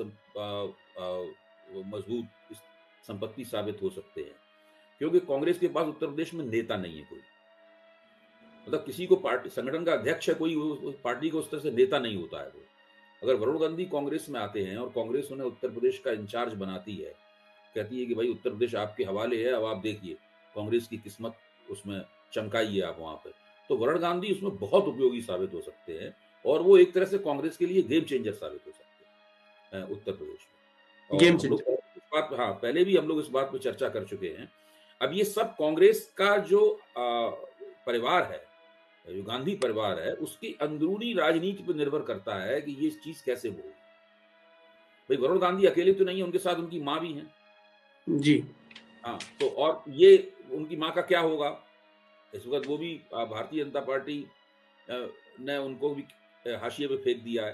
मजबूत संपत्ति साबित हो सकते हैं, क्योंकि कांग्रेस के पास उत्तर प्रदेश में नेता नहीं है कोई। मतलब किसी को पार्टी संगठन का अध्यक्ष है कोई, उस पार्टी को उस तरह से नेता नहीं होता है वो। अगर वरुण गांधी कांग्रेस में आते हैं और कांग्रेस उन्हें उत्तर प्रदेश का इंचार्ज बनाती है, कहती है कि भाई उत्तर प्रदेश आपके हवाले है, अब आप देखिए कांग्रेस की किस्मत उसमें चमकाइए आप वहां पे, तो वरुण गांधी उसमें बहुत उपयोगी साबित हो सकते हैं और वो एक तरह से कांग्रेस के लिए गेम चेंजर साबित हो सकते हैं उत्तर प्रदेश में। और गेम हम लोग चेंजर। इस बात, हाँ, पहले भी हम लोग इस बात पर चर्चा कर चुके हैं। अब ये सब कांग्रेस का जो परिवार है, जो गांधी परिवार है, उसकी अंदरूनी राजनीति पर निर्भर करता है कि ये चीज कैसे होगी। भाई वरुण गांधी अकेले तो नहीं है, उनके साथ उनकी माँ भी है। जी। हाँ, तो और ये उनकी माँ का क्या होगा? इस वक्त वो भी भारतीय जनता पार्टी ने उनको भी हाशिए पे फेंक दिया है।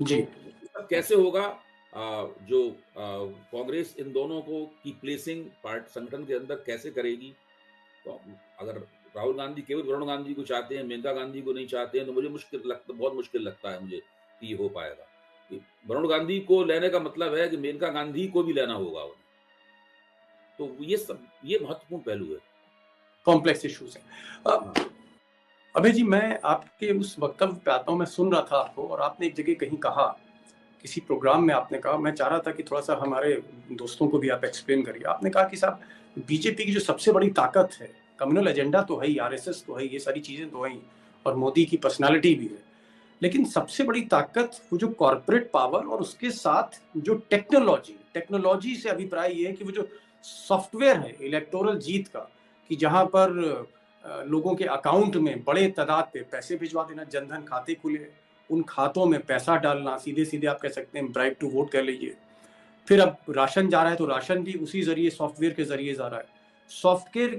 तो जी। सब कैसे होगा? जो कांग्रेस इन दोनों को की प्लेसिंग पार्ट संगठन के अंदर कैसे करेगी? तो अगर राहुल गांधी केवल वरुण गांधी को चाहते हैं, मेनका गांधी को नहीं चाहते हैं, तो मुझे बहुत मुश्किल लगता है मुझे कि ये हो पाएगा। कि वरुण गांधी को लेने का मतलब है कि मेनका गांधी को भी लेना होगा उन्हें। तो ये महत्वपूर्ण पहलू है। कॉम्प्लेक्स इश्यूज है। हाँ। अभय जी, मैं आपके उस वक्तव्य पे आता हूँ। मैं सुन रहा था आपको, और आपने एक जगह कहीं कहा, किसी प्रोग्राम में आपने कहा, मैं चाह रहा था कि थोड़ा सा हमारे दोस्तों को भी आप एक्सप्लेन करिए। आपने कहा कि साहब बीजेपी की जो सबसे बड़ी ताकत है, कम्युनल एजेंडा तो है ही, आरएसएस तो है, ये सारी चीजें तो है ही, और मोदी की पर्सनालिटी भी है, लेकिन सबसे बड़ी ताकत वो जो कॉर्पोरेट पावर और उसके साथ जो टेक्नोलॉजी से अभिप्राय ये है कि वो जो सॉफ्टवेयर है इलेक्टोरल जीत का, कि जहां पर लोगों के अकाउंट में बड़े तादाद पे पैसे भिजवा देना, जनधन खाते खुले, उन खातों में पैसा डालना, सीधे सीधे आप कह सकते हैं ब्राइब टू वोट कह लीजिए। फिर अब राशन जा रहा है तो राशन भी उसी जरिए, सॉफ्टवेयर के जरिए जा रहा है। सॉफ्टवेयर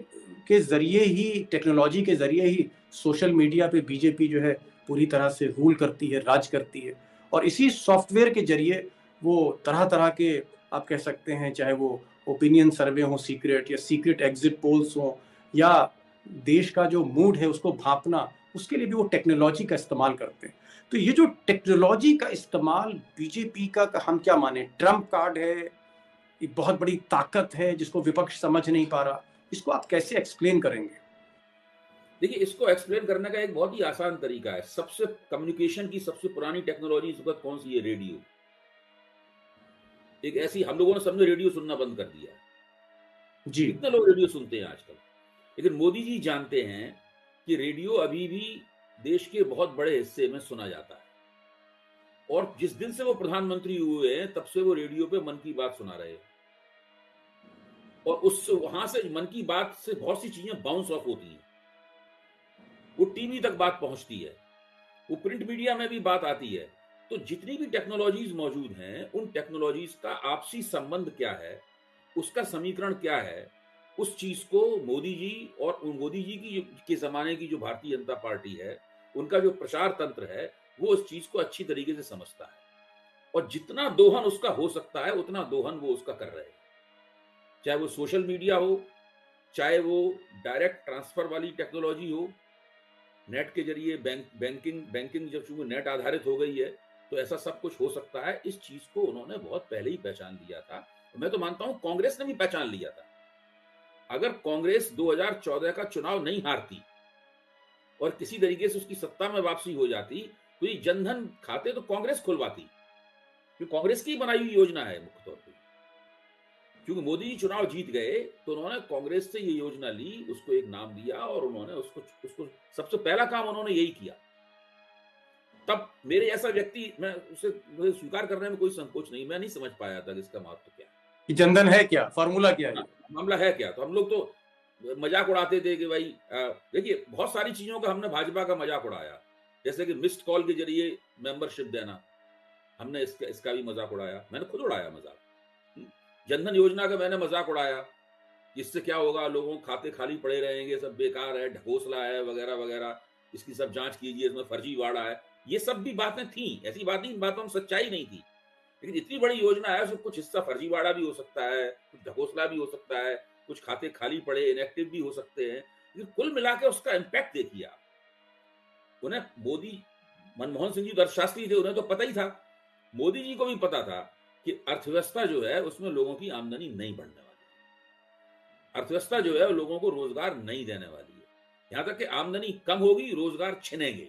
के जरिए ही, टेक्नोलॉजी के जरिए ही सोशल मीडिया पे बीजेपी जो है पूरी तरह से रूल करती है, राज करती है। और इसी सॉफ्टवेयर के जरिए वो तरह तरह के, आप कह सकते हैं, चाहे वो ओपिनियन सर्वे हो सीक्रेट, या सीक्रेट एग्जिट पोल्स हो, या देश का जो मूड है उसको भांपना, उसके लिए भी वो टेक्नोलॉजी का इस्तेमाल करते हैं। तो ये जो टेक्नोलॉजी का इस्तेमाल बीजेपी का हम क्या माने, ट्रम्प कार्ड है, ये बहुत बड़ी ताकत है जिसको विपक्ष समझ नहीं पा रहा, इसको आप कैसे एक्सप्लेन करेंगे? देखिए, इसको एक्सप्लेन करने का एक बहुत ही आसान तरीका है। सबसे कम्युनिकेशन की सबसे पुरानी टेक्नोलॉजी इस वक्त कौन सी है? रेडियो। एक ऐसी, हम लोगों ने सबने रेडियो सुनना बंद कर दिया है। जी। कितने लोग रेडियो सुनते हैं आजकल? लेकिन मोदी जी जानते हैं कि रेडियो अभी भी देश के बहुत बड़े हिस्से में सुना जाता है। और जिस दिन से वो प्रधानमंत्री हुए हैं तब से वो रेडियो पे मन की बात सुना रहे हैं। और उस वहां से मन की बात से बहुत सी चीजें बाउंस ऑफ होती हैं, वो टीवी तक बात पहुंचती है, वो प्रिंट मीडिया में भी बात आती है। तो जितनी भी टेक्नोलॉजीज मौजूद हैं, उन टेक्नोलॉजीज का आपसी संबंध क्या है, उसका समीकरण क्या है, उस चीज को मोदी जी और मोदी जी की के जमाने की जो भारतीय जनता पार्टी है, उनका जो प्रचार तंत्र है, वो उस चीज को अच्छी तरीके से समझता है। और जितना दोहन उसका हो सकता है उतना दोहन वो उसका कर रहे हैं। चाहे वो सोशल मीडिया हो, चाहे वो डायरेक्ट ट्रांसफर वाली टेक्नोलॉजी हो, नेट के जरिए बैंकिंग जब चूंकि नेट आधारित हो गई है, तो ऐसा सब कुछ हो सकता है। इस चीज को उन्होंने बहुत पहले ही पहचान लिया था। मैं तो मानता हूं कांग्रेस ने भी पहचान लिया था। अगर कांग्रेस 2014 का चुनाव नहीं हारती और किसी तरीके से उसकी सत्ता में वापसी हो जाती, तो ये जनधन खाते तो कांग्रेस खुलवाती, जो कांग्रेस की बनाई हुई योजना है मुख्य तौर पे। क्योंकि मोदी जी चुनाव जीत गए तो उन्होंने कांग्रेस से ये योजना ली, उसको एक नाम दिया और उन्होंने उसको उसको सबसे पहला काम उन्होंने यही किया। तब मेरे ऐसा व्यक्ति, मैं उसे मुझे स्वीकार करने में कोई संकोच नहीं, मैं नहीं समझ पाया था कि इसका महत्व क्या है, कि जनधन है क्या, फॉर्मूला क्या है, मामला है क्या। तो हम लोग तो मजाक उड़ाते थे कि भाई देखिए बहुत सारी चीजों का हमने भाजपा का मजाक उड़ाया, जैसे कि मिस्ड कॉल के जरिए मेंबरशिप देना, हमने इसका भी मजाक उड़ाया, मैंने खुद उड़ाया मजाक। जनधन योजना का मैंने मजाक उड़ाया, इससे क्या होगा, लोगों के खाते खाली पड़े रहेंगे, सब बेकार है, ढकोसला है वगैरह वगैरह, इसकी सब जांच कीजिए, इसमें फर्जीवाड़ा है। ये सब भी बातें थी, ऐसी बात नहीं, इन बातों में सच्चाई नहीं थी, लेकिन इतनी बड़ी योजना है, उसमें कुछ हिस्सा फर्जीवाड़ा भी हो सकता है, कुछ ढकोसला भी हो सकता है, कुछ खाते खाली पड़े इनएक्टिव भी हो सकते हैं, लेकिन कुल मिला के उसका इम्पैक्ट देखिए आप। उन्हें मोदी, मनमोहन सिंह जी तो अर्थशास्त्री थे, उन्हें तो पता ही था, मोदी जी को भी पता था कि अर्थव्यवस्था जो है उसमें लोगों की आमदनी नहीं बढ़ने वाली है, अर्थव्यवस्था जो है लोगों को रोजगार नहीं देने वाली है, यहां तक कि आमदनी कम होगी, रोजगार छिनेंगे।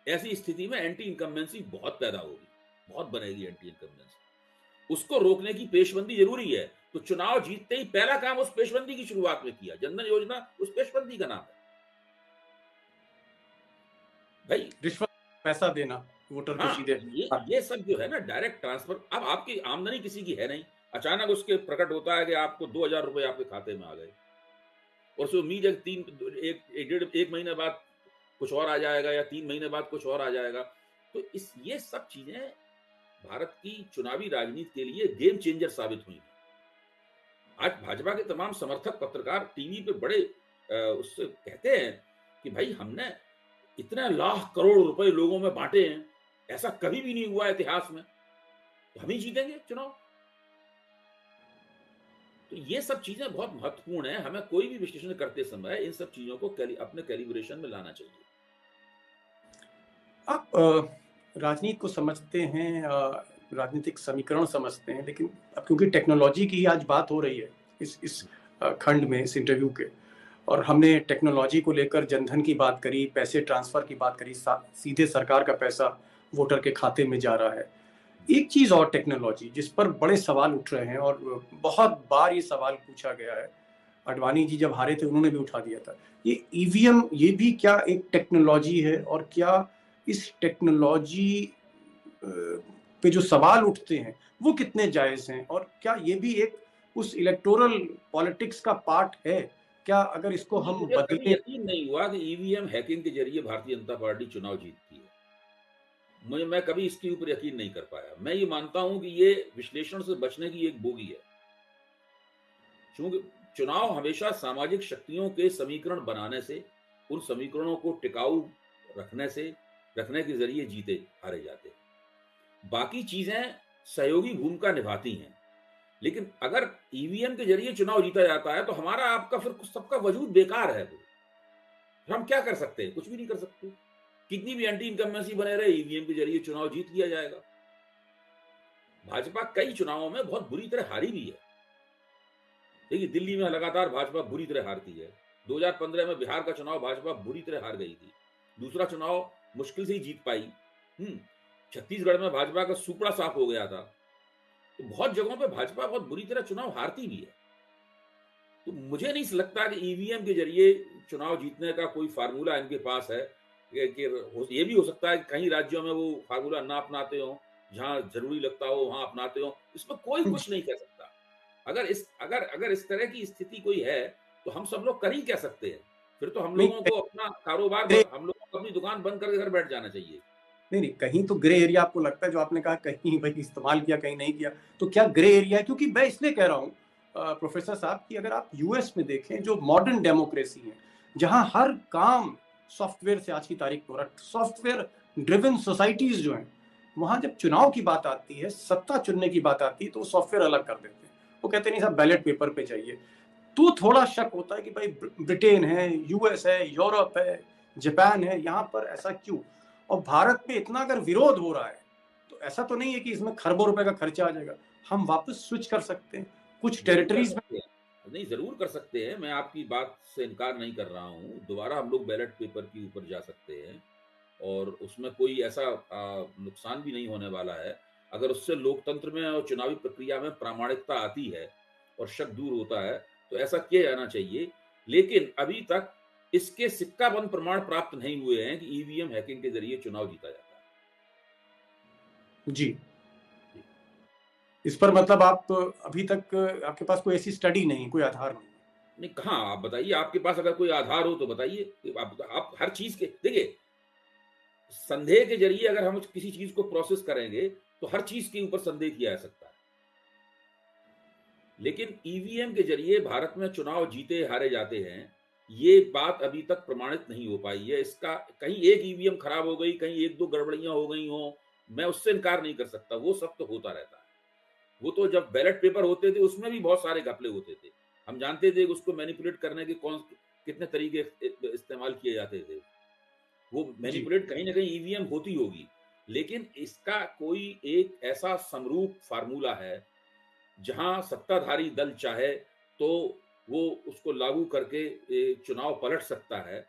ऐसी स्थिति में एंटी इनकम्बेंसी बहुत पैदा होगी, बहुत बनेगी एंटी इनकम्बेंसी। उसको रोकने की पेशबंदी जरूरी है, तो चुनाव जीतते ही पहला काम उस पेशबंदी की शुरुआत में किया। जनधन योजना उस पेशबंदी का नाम है भाई। रिश्वत पैसा देना वोटर को सीधे। ये सब जो है ना डायरेक्ट ट्रांसफर, अब आपकी आमदनी किसी की है नहीं, अचानक उसके प्रकट होता है कि आपको 2000 रुपए आपके खाते में आ गए, और उसे उम्मीद है कि एक महीने बाद कुछ और आ जाएगा या 3 महीने बाद कुछ और आ जाएगा। तो ये सब चीजें भारत की चुनावी राजनीति के लिए गेम चेंजर साबित हुई हैं। आज भाजपा के तमाम समर्थक पत्रकार टीवी पे बड़े उससे कहते हैं कि भाई हमने इतने लाख करोड़ रुपए लोगों में बांटे हैं, ऐसा कभी भी नहीं हुआ इतिहास में, तो हम ही जीतेंगे चुनाव। तो ये सब चीजें बहुत महत्वपूर्ण है, हमें कोई भी विश्लेषण करते समय इन सब चीजों को अपने कैलिब्रेशन में लाना चाहिए। आप राजनीति को समझते हैं, राजनीतिक समीकरण समझते हैं, लेकिन अब क्योंकि टेक्नोलॉजी की आज बात हो रही है इस खंड में, इस इंटरव्यू के, और हमने टेक्नोलॉजी को लेकर जनधन की बात करी, पैसे ट्रांसफर की बात करी, सीधे सरकार का पैसा वोटर के खाते में जा रहा है। एक चीज और टेक्नोलॉजी जिस पर बड़े सवाल उठ रहे हैं, और बहुत बार ये सवाल पूछा गया है, अडवाणी जी जब हारे थे उन्होंने भी उठा दिया था, ये ईवीएम, ये भी क्या एक टेक्नोलॉजी है, और क्या इस टेक्नोलॉजी पे जो सवाल उठते हैं वो कितने जायज हैं, और क्या ये भी एक उस इलेक्टोरल पॉलिटिक्स का पार्ट है क्या, अगर इसको हम मुझे कभी बदलें? यकीन नहीं हुआ कि ईवीएम हैकिंग के जरिए भारतीय जनता पार्टी चुनाव जीतती है, मैं कभी इसके ऊपर यकीन नहीं कर पाया। मैं ये मानता हूं कि ये विश्लेषण से बचने की एक बोगी है, क्योंकि चुनाव हमेशा सामाजिक शक्तियों के समीकरण बनाने से, उन समीकरणों को टिकाऊ रखने के जरिए जीते हारे जाते हैं। बाकी चीजें सहयोगी भूमिका निभाती हैं, लेकिन अगर ईवीएम के जरिए चुनाव जीता जाता है तो हमारा आपका फिर सबका वजूद बेकार है। तो हम क्या कर सकते हैं? कुछ भी नहीं कर सकते। कितनी भी एंटी इनकम्बेंसी बने रहे, ईवीएम के जरिए चुनाव जीत लिया जाएगा। भाजपा कई चुनावों में बहुत बुरी तरह हारी भी है। देखिए दिल्ली में लगातार भाजपा बुरी तरह हारती है। 2015 में बिहार का चुनाव भाजपा बुरी तरह हार गई थी, दूसरा चुनाव मुश्किल से ही जीत पाई। छत्तीसगढ़ में भाजपा का सुपड़ा साफ हो गया था। तो बहुत जगहों पे भाजपा बहुत बुरी तरह चुनाव हारती भी है। तो मुझे नहीं लगता कि ईवीएम के जरिए चुनाव जीतने का कोई फार्मूला इनके पास है, कि ये भी हो सकता है कि कई राज्यों में वो फार्मूला ना अपनाते हो, जहां जरूरी लगता हो वहां अपनाते हो, इसमें कोई कुछ नहीं कह सकता। अगर इस तरह की स्थिति कोई है तो हम सब लोग कर ही कह सकते हैं। फिर तो हम लोगों को अपना कारोबार, हम लोगों को अपनी दुकान बंद करके घर बैठ जाना चाहिए। नहीं, कहीं तो ग्रे एरिया आपको लगता है, जो आपने कहा कहीं भाई इस्तेमाल किया कहीं नहीं किया, तो क्या ग्रे एरिया है? क्योंकि मैं इसलिए कह रहा हूँ प्रोफेसर साहब कि अगर आप यूएस में देखें, जो मॉडर्न डेमोक्रेसी है, जहां हर काम सॉफ्टवेयर से आज की तारीख में हो रहा है, सॉफ्टवेयर ड्रिवन सोसाइटीज जो हैं, वहां जब चुनाव की बात आती है, सत्ता चुनने की बात आती है, तो सॉफ्टवेयर अलग कर देते हैं। वो कहते नहीं साहब बैलेट पेपर पे चाहिए। तो थोड़ा शक होता है कि भाई ब्रिटेन है, यूएस है, यूरोप है, जापान है, यहाँ पर ऐसा क्यों? और भारत में इतना अगर विरोध हो रहा है तो ऐसा तो नहीं है कि इसमें खरबों रुपए का खर्चा आ जाएगा। हम वापस स्विच कर सकते हैं कुछ टेरिटरीज में। नहीं, ज़रूर कर सकते हैं, मैं आपकी बात से इनकार नहीं कर रहा हूँ। दोबारा हम लोग बैलेट पेपर के ऊपर जा सकते हैं और उसमें कोई ऐसा नुकसान भी नहीं होने वाला है। अगर उससे लोकतंत्र में और चुनावी प्रक्रिया में प्रामाणिकता आती है और शक दूर होता है, तो ऐसा किया जाना चाहिए। लेकिन अभी तक इसके सिक्काबंद प्रमाण प्राप्त नहीं हुए हैं कि ईवीएम हैकिंग के ज़रिए चुनाव जीता जाता जी। है। इस पर मतलब आप अभी तक आपके पास कोई ऐसी स्टडी नहीं, कोई आधार नहीं? नहीं, कहाँ आप बताइए, आपके पास अगर कोई आधार हो तो बताइए। आप हर चीज़ के देखिए, संदेह के ज़रिए अगर हम किसी चीज़ को प्रोसेस करेंगे, तो हर चीज़ के ऊपर संदेह किया जा सकता है। लेकिन ईवीएम के ज़रिए भारत में चुनाव जीते हारे जाते हैं, ये बात अभी तक प्रमाणित नहीं हो पाई है। इसका कहीं एक ईवीएम खराब हो गई, कहीं 1-2 गड़बड़ियाँ हो गई हों, मैं उससे इनकार नहीं कर सकता, वो सब तो होता रहता है। वो तो जब बैलेट पेपर होते थे, उसमें भी बहुत सारे घपले होते थे। हम जानते थे कि उसको मैनिपुलेट करने के कितने तरीके इस्तेमाल किए जाते थे। वो जी। मैनिपुलेट कहीं न कहीं ईवीएम होती होगी, लेकिन इसका कोई एक ऐसा समरूप फ़ॉर्मूला है, जहाँ सत्ताधारी दल चाहे तो वो उसको लागू करके चुनाव पलट सकता है।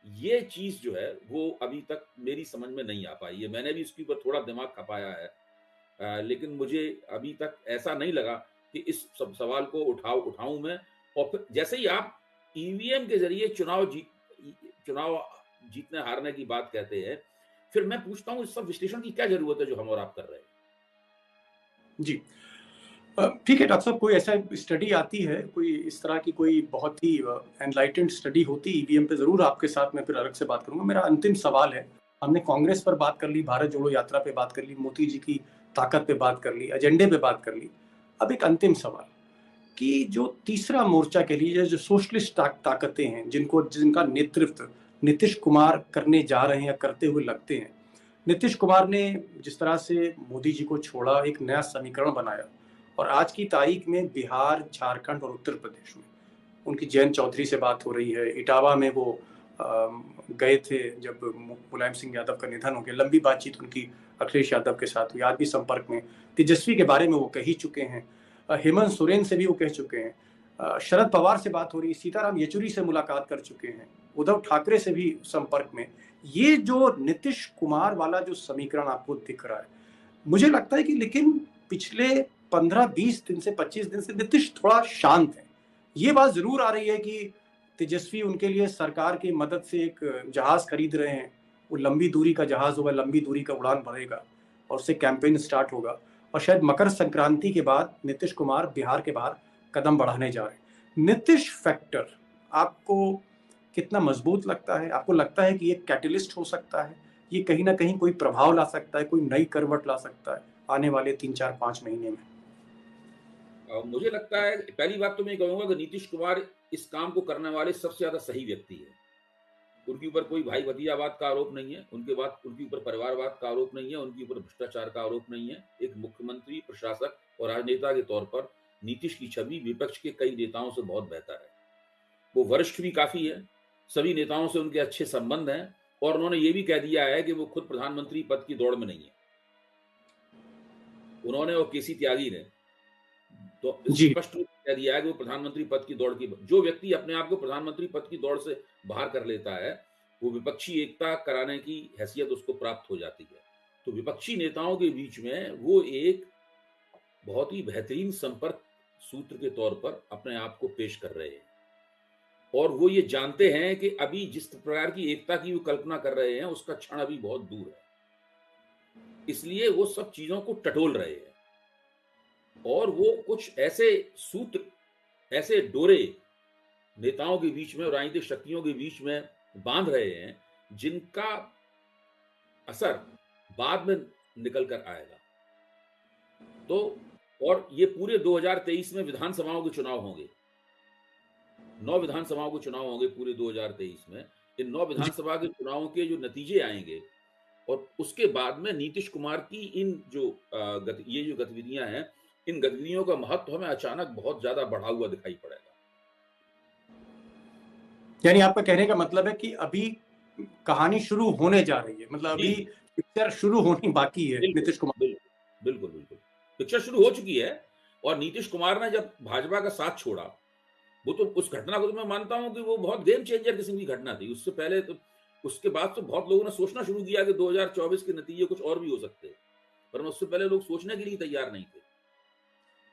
ये चीज़ जो है, वो अभी तक मेरी समझ में नहीं आ पाई है। मैंने भी इसके ऊपर थोड़ा दिमाग खपाया है। लेकिन मुझे अभी तक ऐसा नहीं लगा कि इस सब सवाल को उठाऊँ मैं। और फिर जैसे ही आप ईवीएम के ज़रिए चुनाव जीतने-हारने की बात कहते हैं, फिर मैं पूछता हूँ, इस सब विश्लेषण की क्या ज़रूरत है जो हम और आप कर रहे हैं? जी। ठीक है डॉक्टर साहब, कोई ऐसा स्टडी आती है, कोई इस तरह की कोई बहुत ही एनलाइटेंड स्टडी होती ईवीएम पे, ज़रूर आपके साथ मैं फिर अलग से बात करूँगा। मेरा अंतिम सवाल है, हमने कांग्रेस पर बात कर ली, भारत जोड़ो यात्रा पे बात कर ली, मोदी जी की ताकत पे बात कर ली, एजेंडे पे बात कर ली। अब एक अंतिम सवाल कि जो तीसरा मोर्चा कह लीजिए, जो सोशलिस्ट ताकतें हैं, जिनका नेतृत्व नीतीश कुमार करने जा रहे हैं या करते हुए लगते हैं। नीतीश कुमार ने जिस तरह से मोदी जी को छोड़ा, एक नया समीकरण बनाया और आज की तारीख में बिहार, झारखंड और उत्तर प्रदेश में उनकी जयंत चौधरी से बात हो रही है। इटावा में वो गए थे जब मुलायम सिंह यादव का निधन हो गया, लंबी बातचीत उनकी अखिलेश यादव के साथ हुई, आज भी संपर्क में। तेजस्वी के बारे में वो कह ही चुके हैं, हेमंत सोरेन से भी वो कह चुके हैं, शरद पवार से बात हो रही है, सीताराम येचुरी से मुलाकात कर चुके हैं, उद्धव ठाकरे से भी संपर्क में। ये जो नीतीश कुमार वाला जो समीकरण आपको दिख रहा है, मुझे लगता है कि लेकिन पिछले 15-20 दिन से 25 दिन से नीतीश थोड़ा शांत है। ये बात जरूर आ रही है कि तेजस्वी उनके लिए सरकार की मदद से एक जहाज खरीद रहे हैं। वो लंबी दूरी का जहाज होगा, लंबी दूरी का उड़ान भरेगा और उससे कैंपेन स्टार्ट होगा और शायद मकर संक्रांति के बाद नीतीश कुमार बिहार के बाहर कदम बढ़ाने जा रहे हैं। नीतीश फैक्टर आपको कितना मजबूत लगता है? आपको लगता है कि ये कैटलिस्ट हो सकता है, ये कहीं ना कहीं कोई प्रभाव ला सकता है, कोई नई करवट ला सकता है आने वाले 3-4-5 महीने में? मुझे लगता है, पहली बात तो मैं ये कहूँगा कि नीतीश कुमार इस काम को करने वाले सबसे ज़्यादा सही व्यक्ति हैं। उनके ऊपर कोई भाई-भतीजावाद का आरोप नहीं है, उनके ऊपर परिवारवाद का आरोप नहीं है, उनके ऊपर भ्रष्टाचार का आरोप नहीं है। एक मुख्यमंत्री, प्रशासक और राजनेता के तौर पर नीतीश की छवि विपक्ष के कई नेताओं से बहुत बेहतर है। वो वरिष्ठ भी काफ़ी है, सभी नेताओं से उनके अच्छे संबंध हैं और उन्होंने ये भी कह दिया है कि वो खुद प्रधानमंत्री पद की दौड़ में नहीं है। उन्होंने और केसी त्यागी ने तो जी। स्पष्ट रूप से कह दिया है कि वो प्रधानमंत्री पद की दौड़ की, जो व्यक्ति अपने आप को प्रधानमंत्री पद की दौड़ से बाहर कर लेता है, वो विपक्षी एकता कराने की हैसियत उसको प्राप्त हो जाती है। तो विपक्षी नेताओं के बीच में वो एक बहुत ही बेहतरीन संपर्क सूत्र के तौर पर अपने आप को पेश कर रहे हैं और वो ये जानते हैं कि अभी जिस प्रकार की एकता की वो कल्पना कर रहे हैं, उसका क्षण अभी बहुत दूर है। इसलिए वो सब चीज़ों को टटोल रहे हैं और वो कुछ ऐसे सूत्र, ऐसे डोरे नेताओं के बीच में और राजनीतिक शक्तियों के बीच में बांध रहे हैं, जिनका असर बाद में निकल कर आएगा। तो और ये पूरे 2023 में विधानसभाओं के चुनाव होंगे। 9 विधानसभाओं के चुनाव होंगे पूरे 2023 में। इन 9 जी। विधानसभा के चुनावों के जो नतीजे आएंगे और उसके बाद में नीतीश कुमार की इन जो ये जो गतिविधियां हैं, इन गतिविधियों का महत्व हमें अचानक बहुत ज्यादा बढ़ा हुआ दिखाई पड़ेगा। यानी आपका कहने का मतलब है कि अभी कहानी शुरू होने जा रही है, मतलब जी, अभी जी। पिक्चर शुरू होनी बाकी है बिल्कुल, नीतीश कुमार। बिल्कुल, बिल्कुल, बिल्कुल। पिक्चर शुरू हो चुकी है और नीतीश कुमार ने जब भाजपा का साथ छोड़ा, वो तो उस घटना को तो मैं मानता हूँ कि वो बहुत गेम चेंजर किस्म की घटना थी। उससे पहले तो उसके बाद तो बहुत लोगों ने सोचना शुरू किया कि 2024 के नतीजे कुछ और भी हो सकते हैं। पर उससे पहले लोग सोचने के लिए तैयार नहीं थे।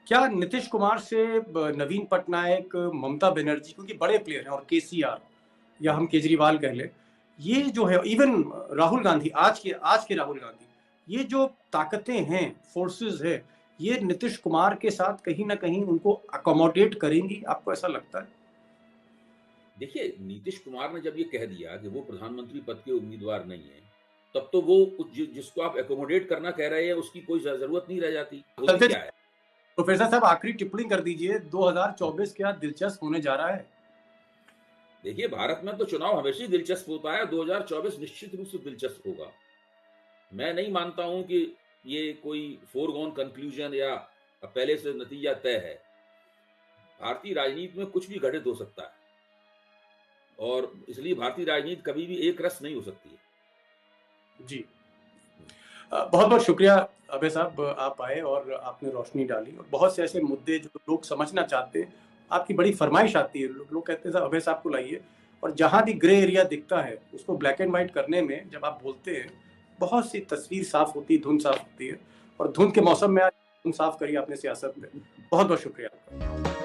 क्या नीतीश कुमार से नवीन पटनायक, ममता बनर्जी, क्योंकि बड़े प्लेयर हैं, और केसीआर या हम केजरीवाल कह लें, ये जो है, इवन राहुल गांधी, आज के राहुल गांधी, ये जो ताकतें हैं, फोर्सेस है, ये नीतीश कुमार के साथ कहीं ना कहीं उनको अकोमोडेट करेंगी, आपको ऐसा लगता है? देखिए, नीतीश कुमार ने जब ये कह दिया कि वो प्रधानमंत्री पद के उम्मीदवार नहीं है, तब तो वो जिसको आप एकोमोडेट करना कह रहे हैं उसकी कोई जरूरत नहीं रह जाती। होती चलते क्या है? प्रोफेसर साहब, आखिरी टिप्पणी कर दीजिए, 2024 क्या दिलचस्प होने जा रहा है? देखिए, भारत में तो चुनाव हमेशा ही दिलचस्प होता है। 2024 निश्चित रूप से दिलचस्प होगा। मैं नहीं मानता हूं कि ये कोई फोरगॉन कंक्लूजन या पहले से नतीजा तय है। भारतीय राजनीति में कुछ भी घटित हो सकता है और इसलिए भारतीय राजनीति कभी भी एक रस नहीं हो सकती है। जी, बहुत बहुत शुक्रिया अभय साहब, आप आए और आपने रोशनी डाली, और बहुत से ऐसे मुद्दे जो लोग समझना चाहते हैं, आपकी बड़ी फरमाइश आती है, लोग कहते हैं साहब अभय साहब को लाइए, और जहाँ भी ग्रे एरिया दिखता है उसको ब्लैक एंड व्हाइट करने में जब आप बोलते हैं, बहुत सी तस्वीर साफ होती है, धुंध साफ होती है, और धुंध के मौसम में आज धुंध साफ करी आपने सियासत में। बहुत बहुत शुक्रिया आपका।